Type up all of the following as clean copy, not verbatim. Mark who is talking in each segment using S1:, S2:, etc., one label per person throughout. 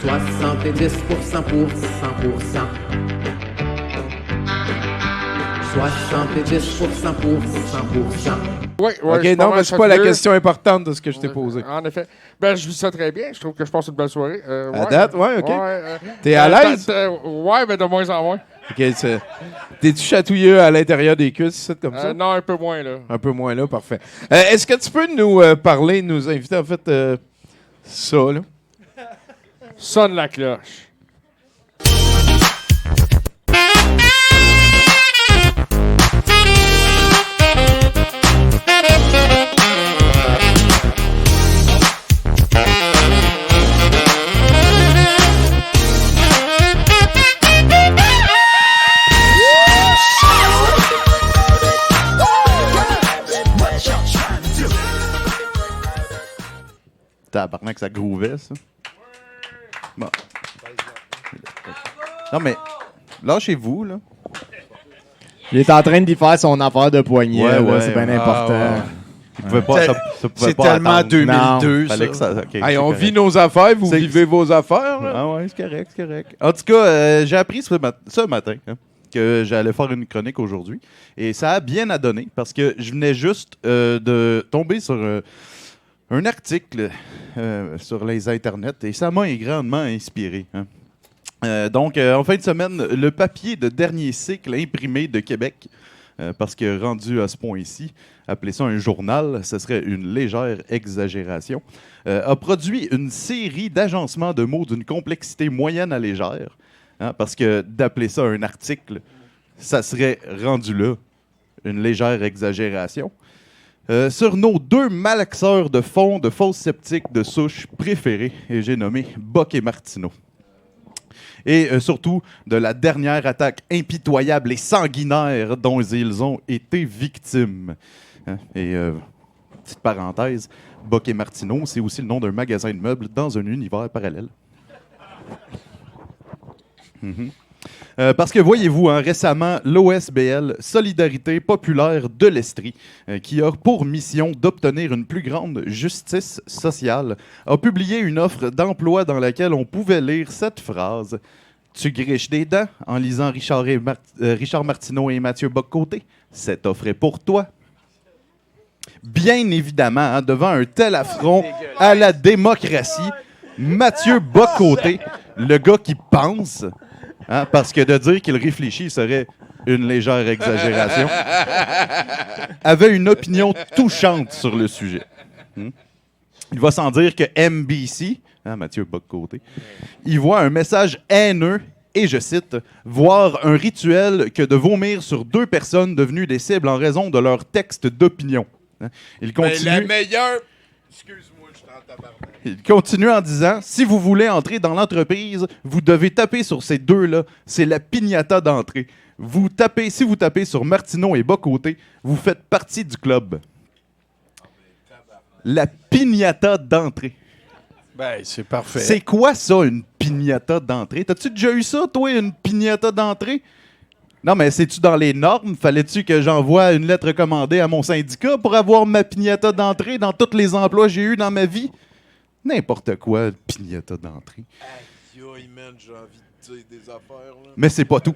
S1: 70% pour 100%. 70% pour 100%.
S2: Oui,
S3: OK, non, mais c'est pas la question importante de ce que je t'ai posé.
S2: En effet. Ben, je vis ça très bien. Je trouve que je passe une belle soirée.
S3: À date, ouais, OK.
S2: Ouais,
S3: T'es à l'aise?
S2: Ouais, mais de moins en moins.
S3: OK, t'es-tu chatouilleux à l'intérieur des cuisses, c'est comme ça?
S2: Non, un peu moins, là.
S3: Un peu moins là, parfait. Est-ce que tu peux nous parler, nous inviter, en fait, ça, là?
S2: Sonne la cloche.
S4: Tabarnak, ça grouvait, ça. Bon. Non, mais lâchez-vous, là.
S5: Il est en train d'y faire son affaire de poignet.
S4: Ouais,
S5: là,
S4: ouais,
S5: c'est bien
S4: ouais.
S5: important.
S4: Il pouvait pas, ça pouvait
S6: C'est
S4: pas
S6: tellement
S4: attendre.
S6: 2002,
S4: Fallait
S6: ça.
S4: que ça... OK,
S3: Hey,
S4: c'est
S3: on
S4: correct.
S3: vit nos affaires, vous
S4: C'est-
S3: vivez vos affaires. Là.
S4: Ah ouais, c'est correct, c'est correct. En tout cas, j'ai appris ce matin que j'allais faire une chronique aujourd'hui. Et ça a bien à donner parce que je venais juste de tomber sur un article sur les internets et ça m'a grandement inspiré. Donc, en fin de semaine, le papier de dernier cycle imprimé de Québec, parce que rendu à ce point-ci, appeler ça un journal, ce serait une légère exagération, a produit une série d'agencements de mots d'une complexité moyenne à légère, parce que d'appeler ça un article, ça serait rendu là une légère exagération. Sur nos deux malaxeurs de fond de fausses sceptiques de souche préférés, et j'ai nommé Bock et Martineau. Et surtout de la dernière attaque impitoyable et sanguinaire dont ils ont été victimes. Et petite parenthèse, Bock et Martineau, c'est aussi le nom d'un magasin de meubles dans un univers parallèle. Parce que voyez-vous, récemment, l'OSBL, Solidarité populaire de l'Estrie, qui a pour mission d'obtenir une plus grande justice sociale, a publié une offre d'emploi dans laquelle on pouvait lire cette phrase. Tu griches des dents en lisant Richard Martineau et Mathieu Bock-Côté. Cette offre est pour toi. Bien évidemment, devant un tel affront à la démocratie, Mathieu Bock-Côté, le gars qui pense... parce que de dire qu'il réfléchit serait une légère exagération, avait une opinion touchante sur le sujet. Il va sans dire que MBC, Mathieu Bock-Côté, il voit un message haineux et, je cite, « voir un rituel que de vomir sur deux personnes devenues des cibles en raison de leur texte d'opinion. » Il continue...
S3: la meilleure... Excuse-moi, je suis en tabarnak.
S4: Il continue en disant « Si vous voulez entrer dans l'entreprise, vous devez taper sur ces deux-là. C'est la piñata d'entrée. Si vous tapez sur Martineau et Bock-Côté, vous faites partie du club. » La piñata d'entrée.
S6: Ben, c'est parfait.
S4: C'est quoi ça, une piñata d'entrée? T'as-tu déjà eu ça, toi, une piñata d'entrée? Non, mais c'est-tu dans les normes? Fallait-tu que j'envoie une lettre recommandée à mon syndicat pour avoir ma piñata d'entrée dans tous les emplois que j'ai eus dans ma vie? N'importe quoi, piñata d'entrée.
S3: Aïe, man, j'ai envie de dire des affaires, là.
S4: Mais c'est pas tout.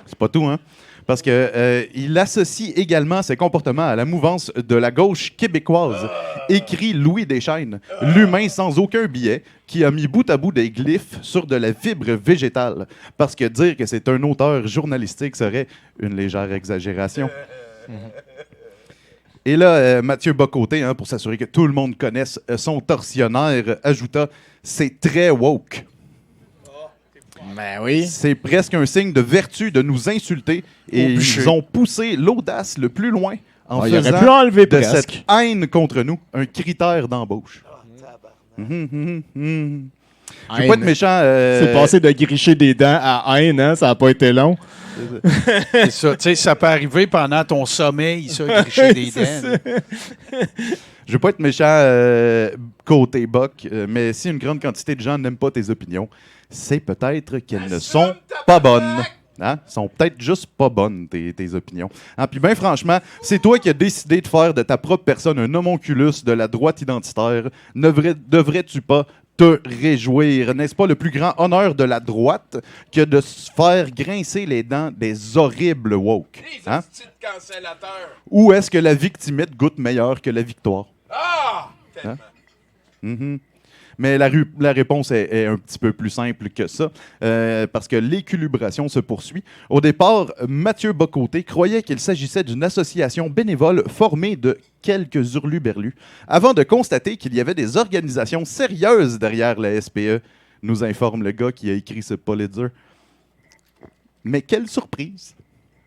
S4: C'est pas tout, hein? Parce que il associe également ses comportements à la mouvance de la gauche québécoise, écrit Louis Deschaines, l'humain sans aucun billet, qui a mis bout à bout des glyphes sur de la fibre végétale. Parce que dire que c'est un auteur journalistique serait une légère exagération. Et là, Mathieu Bock-Côté, pour s'assurer que tout le monde connaisse son tortionnaire, ajouta « C'est très woke ».
S5: Ben oui.
S4: C'est presque un signe de vertu de nous insulter et ils ont poussé l'audace le plus loin en
S5: Il aurait
S4: faisant
S5: pu enlever
S4: de
S5: presque.
S4: cette haine contre nous un critère d'embauche. Je veux pas être méchant.
S5: C'est passé de gricher des dents à haine, hein? Ça n'a pas été long.
S6: C'est ça. Tu sais, ça peut arriver pendant ton sommeil, ça, gricher des dents.
S4: Je veux pas être méchant côté Bock, mais si une grande quantité de gens n'aiment pas tes opinions, c'est peut-être qu'elles ne sont pas bonnes. Sont peut-être juste pas bonnes, tes opinions. Puis bien franchement, c'est toi qui as décidé de faire de ta propre personne un homonculus de la droite identitaire. Devrais-tu pas te réjouir. N'est-ce pas le plus grand honneur de la droite que de se faire grincer les dents des horribles woke? Hein? Ou est-ce que la victimite goûte meilleur que la victoire?
S3: Ah!
S4: Hein? Mhm. Mais la réponse est un petit peu plus simple que ça, parce que l'équilibration se poursuit. Au départ, Mathieu Bocoté croyait qu'il s'agissait d'une association bénévole formée de quelques hurluberlus, avant de constater qu'il y avait des organisations sérieuses derrière la SPE, nous informe le gars qui a écrit ce Pulitzer. Mais quelle surprise!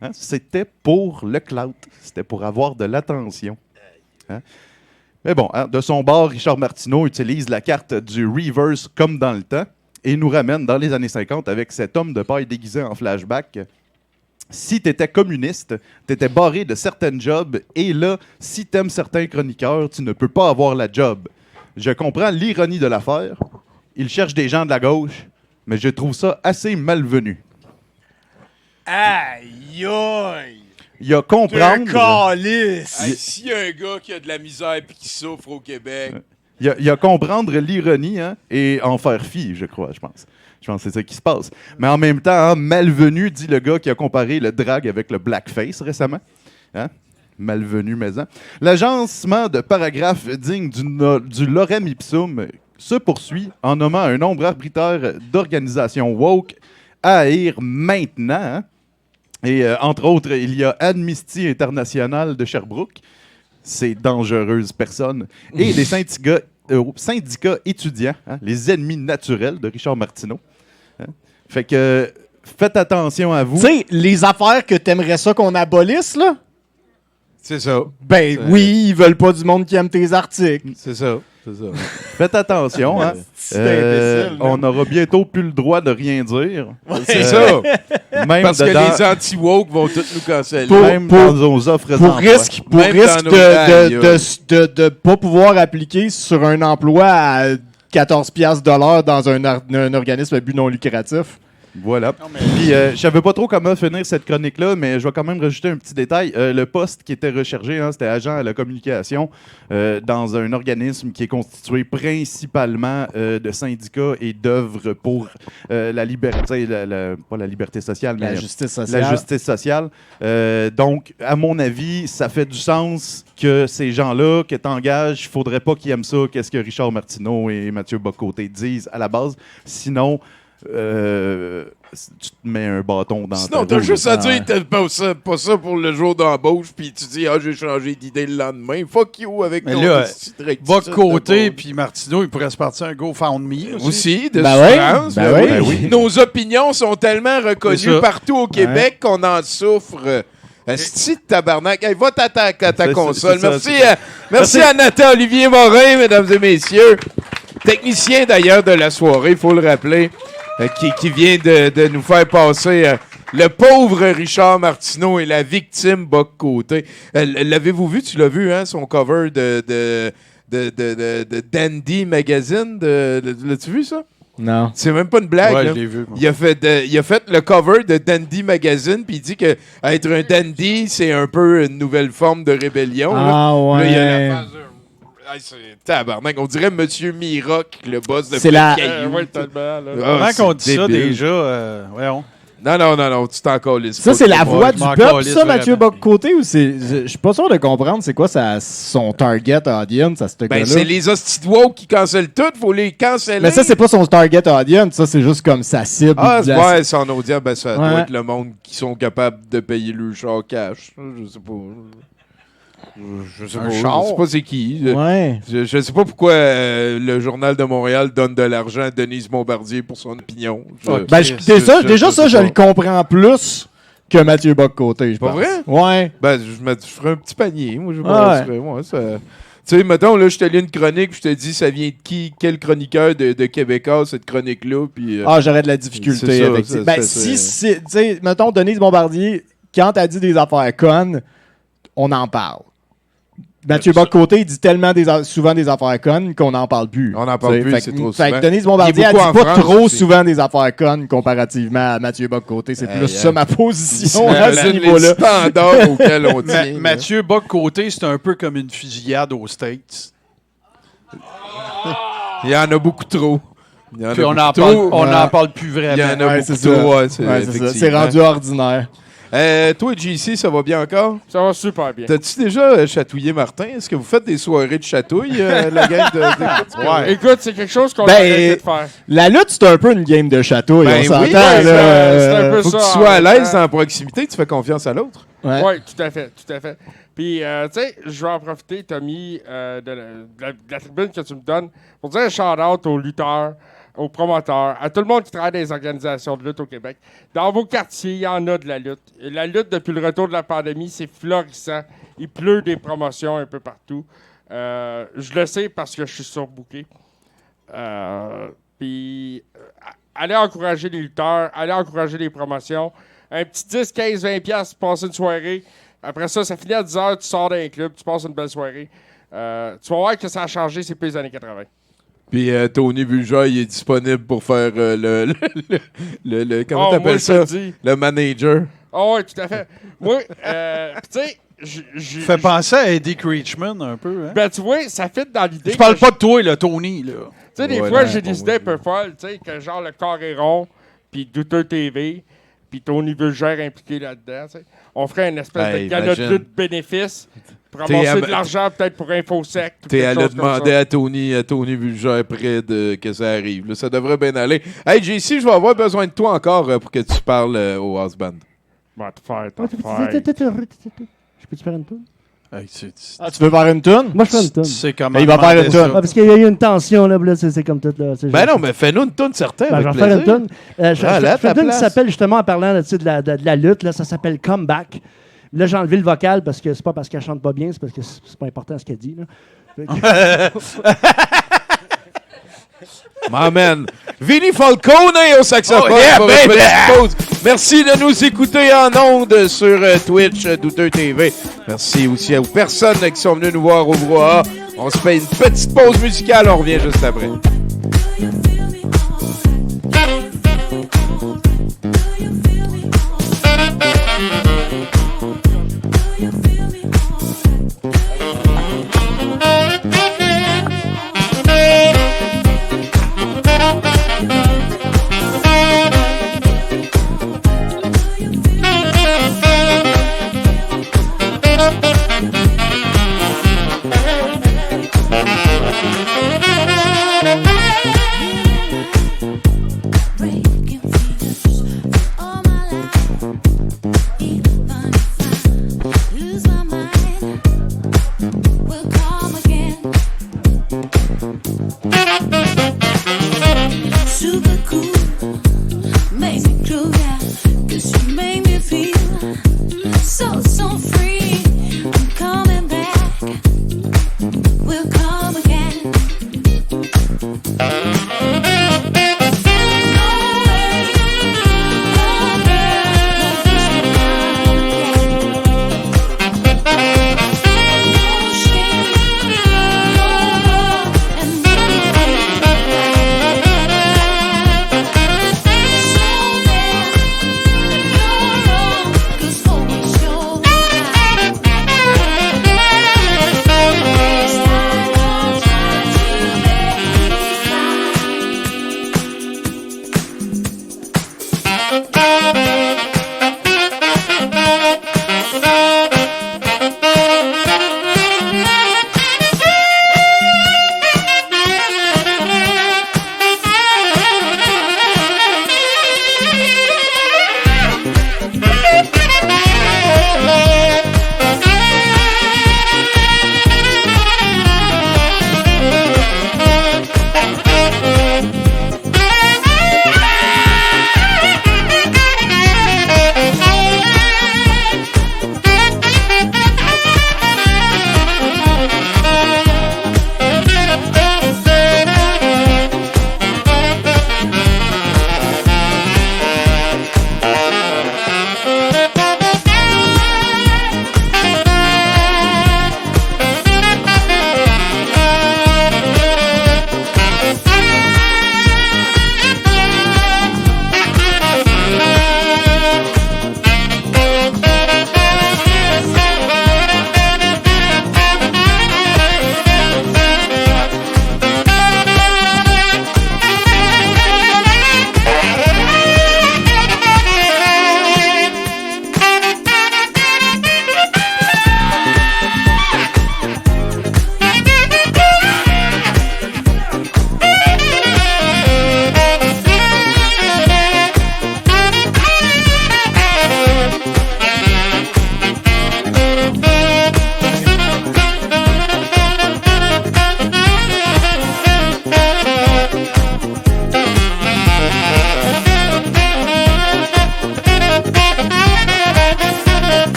S4: Hein? C'était pour le clout, c'était pour avoir de l'attention. Hein? Mais bon, hein, de son bord, Richard Martineau utilise la carte du reverse comme dans le temps et nous ramène dans les années 50 avec cet homme de paille déguisé en flashback. Si tu étais communiste, tu étais barré de certaines jobs et là, si tu aimes certains chroniqueurs, tu ne peux pas avoir la job. Je comprends l'ironie de l'affaire. Il cherche des gens de la gauche, mais je trouve ça assez malvenu.
S7: Aïe, aïe!
S4: Il y a comprendre...
S7: calice!
S3: Hey, s'il y a un gars qui a de la misère et qui souffre au Québec...
S4: Il y a comprendre l'ironie hein, et en faire fi, je crois, je pense. Je pense que c'est ça qui se passe. Mais en même temps, hein, malvenu, dit le gars qui a comparé le drag avec le blackface récemment. Hein? Malvenu, mais hein. L'agencement de paragraphes dignes du lorem ipsum se poursuit en nommant un nombre arbitraire d'organisations woke à haïr maintenant. Hein? Et entre autres, il y a Amnesty International de Sherbrooke, ces dangereuses personnes, et les syndicats étudiants, hein, les ennemis naturels de Richard Martineau. Hein? Fait que faites attention à vous.
S5: Tu sais, les affaires que t'aimerais ça qu'on abolisse, là?
S3: C'est ça.
S5: Ben oui, ils veulent pas du monde qui aime tes articles.
S3: C'est ça. C'est ça.
S4: Faites attention. Hein?
S5: C'est imbécile,
S4: on n'aura bientôt plus le droit de rien dire.
S3: C'est ça.
S4: Même
S3: Parce que
S4: dedans-
S3: les anti-woke vont tous nous canceller.
S4: même dans nos offres
S5: Pour
S4: d'emploi.
S5: risque,
S3: Même dans nos
S5: de pas pouvoir appliquer sur un emploi à 14$ de l'heure dans un organisme à but non lucratif.
S4: Voilà. Puis, je savais pas trop comment finir cette chronique-là, mais je vais quand même rajouter un petit détail. Le poste qui était recherché, hein, c'était agent à la communication dans un organisme qui est constitué principalement de syndicats et d'œuvres pour la liberté, pas la liberté sociale, mais
S5: La justice sociale.
S4: la justice sociale. Donc, à mon avis, ça fait du sens que ces gens-là que t'engages, il faudrait pas qu'ils aiment ça, qu'est-ce que Richard Martineau et Mathieu Bocoté disent à la base. Sinon... tu te mets un bâton dans
S3: Sinon,
S4: ta
S3: t'as
S4: roue.
S3: juste à dire t'as pas ça pour le jour d'embauche, puis tu dis, j'ai changé d'idée le lendemain. Fuck you avec
S6: Mais
S3: ton
S6: là,
S3: petit rectitude
S6: Va
S3: de
S6: côté,
S3: bon.
S6: puis Martineau, il pourrait se partir un GoFundMe aussi.
S3: Aussi, de
S5: Ben ouais,
S3: souffrance.
S5: ben
S3: ben
S5: ouais.
S3: oui. Nos opinions sont tellement
S6: C'est
S3: reconnues
S6: ça.
S3: partout au Québec qu'on en souffre. Esti de tabarnak. Hey, va à ta
S4: C'est-
S3: console.
S4: c'est ça,
S3: Merci,
S4: c'est ça.
S3: merci à Nathan Olivier Morin, mesdames et messieurs. Technicien d'ailleurs de la soirée, il faut le rappeler, qui vient de nous faire passer le pauvre Richard Martineau et la victime Bocoté. L'avez-vous vu? Tu l'as vu, hein? Son cover de Dandy Magazine. L'as-tu vu ça?
S5: Non.
S3: C'est même pas une blague.
S6: Ouais,
S3: là.
S6: je l'ai vu. moi.
S3: Il a fait le cover de Dandy Magazine, puis il dit que être un dandy, c'est un peu une nouvelle forme de rébellion. là.
S5: Ah
S3: Là, il y a
S5: ouais.
S3: la phase de... Hey, c'est tabarnak. On dirait Monsieur Miroc, le boss de
S5: C'est la-
S3: Caillou.
S2: Ouais, tellement, là.
S3: Ah,
S6: Comment
S3: c'est
S6: qu'on dit ça
S3: débile.
S6: déjà? Voyons.
S3: Non, tu t'en calisses
S5: Ça,
S3: pas.
S5: c'est la
S6: Ouais,
S5: voix
S6: je
S5: du
S6: m'en
S5: peuple,
S6: calisse
S5: ça, Mathieu
S6: vraiment.
S5: Bocoté, ou c'est... Je suis pas sûr de comprendre c'est quoi son target audience à ce
S3: Ben,
S5: gars-là.
S3: c'est les hosties de woke qui cancellent tout. Faut les canceller.
S5: Mais ça, c'est pas son target audience, ça, c'est juste comme sa cible.
S3: Ah,
S5: de la-
S3: ouais, son audience, ben, ça doit
S5: Ouais.
S3: être le monde qui sont capables de payer le char cash. Je sais pas. Je sais
S6: Un
S3: pas.
S6: char?
S3: Je sais pas c'est qui.
S5: Ouais.
S3: Je sais pas pourquoi le Journal de Montréal donne de l'argent à Denise Bombardier pour son opinion.
S5: Ben, déjà, ça, je le comprends plus que Mathieu Bocoté, je
S3: Pas
S5: pense.
S3: vrai?
S5: Ouais.
S3: Ben, je ferais un petit panier. Moi, je
S5: Ah
S3: penserais, ouais, ça... Tu sais, mettons, là, je te lis une chronique, puis je te dis, ça vient de qui, quel chroniqueur de Québécois, cette chronique-là, puis...
S5: Ah, j'aurais de la difficulté
S3: c'est ça,
S5: avec
S3: ça,
S5: ça. Ben,
S3: ça,
S5: si,
S3: c'est-
S5: tu sais, mettons, Denise Bombardier, quand elle dit des affaires connes, on en parle. Mathieu Bocoté, il dit tellement souvent des affaires connes qu'on n'en parle plus.
S3: On n'en parle
S5: T'sais,
S3: plus,
S5: fait
S3: c'est
S5: que-
S3: trop
S5: fait que
S3: souvent.
S5: Denise
S3: Il
S5: Bombardier,
S3: est
S5: elle dit
S3: beaucoup en
S5: pas
S3: France
S5: trop
S3: aussi.
S5: souvent des affaires connes comparativement à Mathieu Bocoté. C'est plus ça ma position à ce
S3: Imagine les
S5: niveau-là.
S3: standards auxquels on tient. là.
S6: Mathieu Bocoté, c'est un peu comme une fusillade aux States.
S3: Il y en a beaucoup trop. Il y en a
S6: Puis on
S3: beaucoup
S6: n'en
S3: trop.
S6: parle, parle plus
S3: Il y en
S6: vraiment.
S3: a
S5: Ouais,
S3: beaucoup
S5: c'est
S3: trop.
S5: ça.
S3: Ouais, c'est
S5: Ouais, c'est ça. C'est
S3: effectivement.
S5: rendu ordinaire.
S3: Toi, JC, ça va bien encore?
S2: Ça va super bien.
S3: T'as-tu déjà chatouillé Martin? Est-ce que vous faites des soirées de chatouille, la gang de...
S6: Ouais.
S2: Écoute, c'est quelque chose qu'on
S5: Ben,
S2: a arrêté de faire.
S5: La lutte, c'est un peu une game de château.
S3: Ben
S5: on
S3: oui,
S5: s'entend.
S3: ben,
S5: là.
S2: c'est un peu
S3: Faut que tu
S2: ça,
S3: sois à
S2: en même
S3: l'aise
S2: temps.
S3: en proximité, tu fais confiance à l'autre.
S5: Ouais.
S2: Oui, tout à fait, tout à fait. Puis, tu sais, je vais en profiter, Tommy, de la tribune que tu me donnes pour dire un shout-out aux lutteurs, aux promoteurs, à tout le monde qui travaille dans les organisations de lutte au Québec. Dans vos quartiers, il y en a de la lutte. Et la lutte, depuis le retour de la pandémie, c'est florissant. Il pleut des promotions un peu partout. Je le sais parce que je suis surbooké. Puis, allez encourager les lutteurs, allez encourager les promotions. Un petit 10, 15, 20 piastres pour passer une soirée. Après ça, ça finit à 10 heures, tu sors d'un club, tu passes une belle soirée. Tu vas voir que ça a changé, c'est plus les années 80.
S3: Puis Tony Bulger, il est disponible pour faire comment t'appelles
S2: moi,
S3: ça?
S2: je te le dis.
S3: Le manager.
S2: Oh, oui, tout à fait. Moi, tu sais,
S6: Fait penser à Eddie Creechman un peu. Hein?
S2: ben, tu vois, ça fit dans l'idée.
S6: Je parle
S2: que
S6: pas de toi, là, Tony. Là.
S2: Tu sais, des
S3: Ouais,
S2: fois,
S3: non,
S2: j'ai
S3: pas
S2: des idées un
S3: moi,
S2: peu folles, tu sais, que genre le corps est rond, puis Douteux TV, puis Tony Bulger impliqué là-dedans, tu sais. On ferait une espèce
S3: Hey,
S2: de gala de
S3: imagine.
S2: lutte bénéfice pour
S3: T'es
S2: ramasser
S3: à-
S2: de l'argent peut-être pour Infosec. ou
S3: T'es
S2: quelque
S3: allé
S2: chose comme
S3: demander
S2: ça.
S3: à Tony Bulger près de que ça arrive. Là, ça devrait bien aller. Hey, JC, je vais avoir besoin de toi encore pour que tu parles au house band.
S2: Va te faire,
S8: Ouais, Je peux-tu faire une toune?
S6: Hey,
S5: Ah, tu veux faire une toune?
S8: Moi, je fais une toune.
S6: C'est comment
S5: Ben, il va faire une
S6: demander ça.
S5: toune.
S8: Ah, parce qu'il y a eu une tension, là, c'est comme tout. Là,
S3: Ben non, mais fais-nous une toune certaine.
S8: Ben, je
S3: avec
S8: vais faire une
S3: plaisir.
S8: toune. Je
S3: Ah, là,
S8: fais une
S3: ta
S8: toune qui
S3: place.
S8: s'appelle justement en parlant là, tu sais, de la lutte. Là, ça s'appelle Comeback. Là, j'ai enlevé le vocal parce que c'est pas parce qu'elle chante pas bien, c'est parce que c'est pas important ce qu'elle dit. Là. Fait que-
S3: My man. Vinny Falcone au saxophone.
S6: Oh, yeah,
S3: pour une
S6: baby!
S3: petite pause. Merci de nous écouter en ondes sur Twitch, Douteux TV. Merci aussi aux personnes qui sont venues nous voir au brouhaha. On se fait une petite pause musicale. On revient juste après.
S9: Breaking fears all my life. Even if I lose my mind, we'll come again. Super cool, make me groove, yeah. 'Cause you make me feel so free. I'm coming back, we'll come again.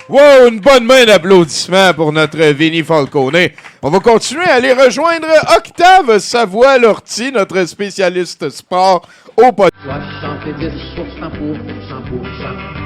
S3: Wow, une bonne main d'applaudissements pour notre Vinny Falcone. On va continuer à aller rejoindre Octave Savoie-Lortie, notre spécialiste sport au podcast.
S1: 70 pour 100 pour 100 pour 100.